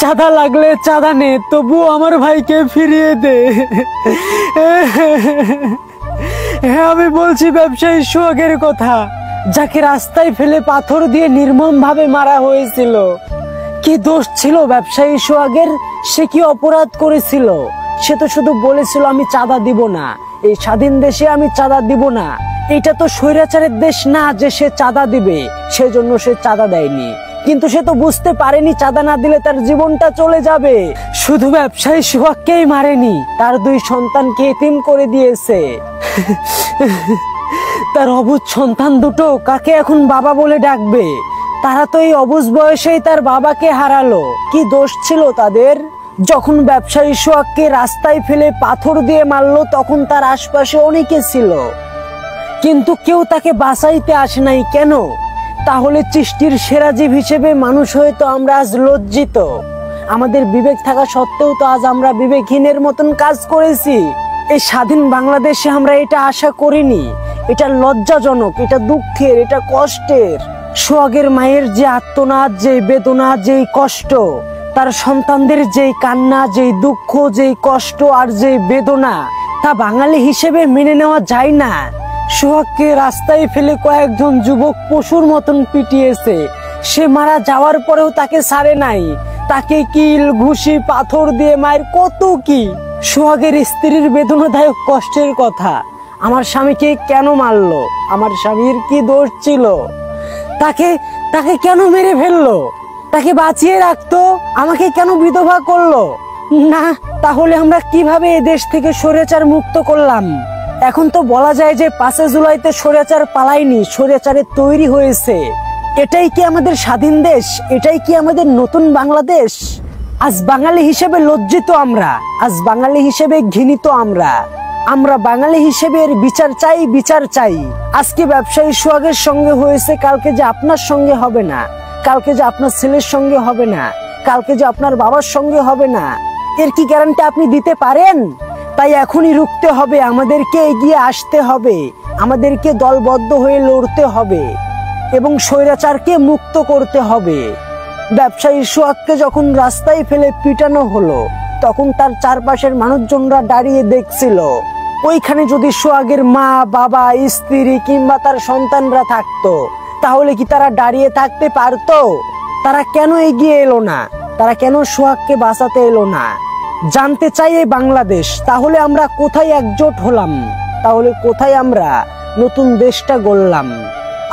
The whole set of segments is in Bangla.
চাঁদা লাগলে চাঁদা নে, তবু আমার ভাইকে ফিরিয়ে দে। হ্যাঁ, আমি বলছি ব্যবসায়ী সোহাগের কথা, যাকে রাস্তায় ফেলে পাথর দিয়ে নির্মম ভাবে মারা হয়েছিল। কি দোষ ছিল ব্যবসায়ী সোহাগের? সে কি অপরাধ করেছিল? সে তো শুধু বলেছিল আমি চাঁদা দিব না, এই স্বাধীন দেশে আমি চাঁদা দিব না। এটা তো স্বৈরাচারের দেশ না যে সে চাঁদা দিবে, সেজন্য সে চাঁদা দেয়নি। কিন্তু সে তো বুঝতে পারেনি চাঁদা না দিলে তার জীবনটা চলে যাবে। শুধু ব্যবসায়ী সোহাগকেই মারেনি, তার 2 সন্তানকে এতিম করে দিয়েছে। তার অবুঝ সন্তান দুটো কাকে এখন বাবা বলে ডাকবে? তারা তো এই অবুঝ বয়সেই তার বাবাকে হারালো। কি দোষ ছিল তাদের? যখন ব্যবসায়ী সোহাগকে রাস্তায় ফেলে পাথর দিয়ে মারলো, তখন তার আশপাশে অনেকে ছিল, কিন্তু কেউ তাকে বাঁচাইতে আসে নাই। কেন? তাহলে সৃষ্টির সেরা জীব হিসেবে মানুষ হয়ে তো আমরা আজ লজ্জিত। আমাদের বিবেক থাকা সত্ত্বেও তো আজ আমরা বিবেকহীনের মতন কাজ করেছি। এই স্বাধীন বাংলাদেশে আমরা এটা আশা করিনি। এটা লজ্জাজনক, এটা দুঃখের, এটা কষ্টের। সোহাগের মায়ের যে আর্তনাদ, যে বেদনা, যেই কষ্ট, তার সন্তানদের যেই কান্না, যেই দুঃখ, যেই কষ্ট আর যেই বেদনা, তা বাঙালি হিসেবে মেনে নেওয়া যায় না। সোহাগকে রাস্তায় ফেলে কয়েকজন যুবক পশুর মতন পিটিয়েছে। সে মারা যাওয়ার পরেও তাকে ছাড়ে নাই। তাকে কিল, ঘুষি, পাথর দিয়ে মায়ের কত কি। সোহাগের স্ত্রীর বেদনাদায়ক কষ্টের কথা, আমার স্বামীকে কেন মারলো? আমার স্বামীর কি দোষ ছিল? তাকে কেন মেরে ফেললো? তাকে বাঁচিয়ে রাখতো, আমাকে কেন বিধবা করলো? না, তাহলে আমরা কিভাবে এই দেশ থেকে স্বৈরাচার মুক্ত করলাম? এখন তো বলা যায় যে 5 জুলাইতে স্বৈরাচার পালায়নি, স্বৈরাচারের তৈরি হয়েছে। এটাই কি আমাদের স্বাধীন দেশ? এটাই কি আমাদের নতুন বাংলাদেশ? আজ বাঙালি হিসেবে লজ্জিত আমরা, আজ বাঙালি হিসেবে ঘৃণিত আমরা বাঙালি হিসেবে এর বিচার চাই, বিচার চাই। আজকে ব্যবসায়ী সোহাগের সঙ্গে হয়েছে, কালকে যে আপনার সঙ্গে হবে না, কালকে যে আপনার ছেলের সঙ্গে হবে না, কালকে যে আপনার বাবার সঙ্গে হবে না, এর কি গ্যারান্টি আপনি দিতে পারেন? তাই এখনই রুখতে হবে, আমাদেরকে এগিয়ে আসতে হবে, আমাদেরকে দলবদ্ধ হয়ে লড়তে হবে এবং স্বৈরাচারকে মুক্ত করতে হবে। ব্যবসায়ী সোহাগকে যখন রাস্তায় ফেলে পিটানো হলো, তখন তার চারপাশের মানুষজনরা দাঁড়িয়ে দেখছিল। ওইখানে যদি সোহাগের মা, বাবা, স্ত্রী কিংবা তার সন্তানরা থাকতো, তাহলে কি তারা দাঁড়িয়ে থাকতে পারতো? তারা কেন এগিয়ে এলো না? তারা কেন সোহাগকে বাঁচাতে এলো না? জানতে চাই এই বাংলাদেশ। তাহলে আমরা কোথায় একজোট হলাম? তাহলে কোথায় আমরা নতুন দেশটা গড়লাম?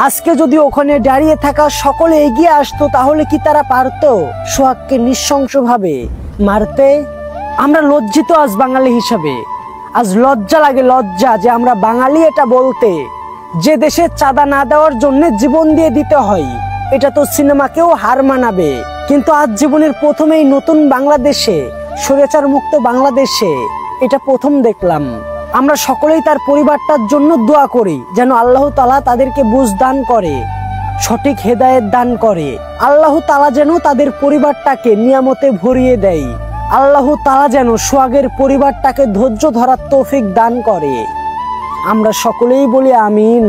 আজকে যদি ওখানে দাঁড়িয়ে থাকা সকলে এগিয়ে আসতো, তাহলে কি তারা পারতো সোহাগকে নৃশংসভাবে মারতে? আমরা লজ্জিত আজ বাঙালি হিসাবে। আজ লজ্জা লাগে, লজ্জা যে আমরা বাঙালি এটা বলতে। যে দেশে চাঁদা না দেওয়ার জন্য জীবন দিয়ে দিতে হয়, এটা তো সিনেমাকেও হার মানাবে। কিন্তু আজ জীবনের প্রথমেই নতুন বাংলাদেশে, স্বৈরাচার মুক্ত বাংলাদেশে এটা প্রথম দেখলাম। আমরা সকলেই তার পরিবারটার জন্য দোয়া করি, যেন আল্লাহ তাআলা তাদেরকে বুঝ দান করে, সঠিক হেদায়েত দান করে। আল্লাহ তাআলা যেন তাদের পরিবারটাকে নিয়ামতে ভরিয়ে দেয়। আল্লাহ তাআলা যেন সোহাগের পরিবারটাকে ধৈর্য ধরার তৌফিক দান করে। আমরা সকলেই বলি আমিন।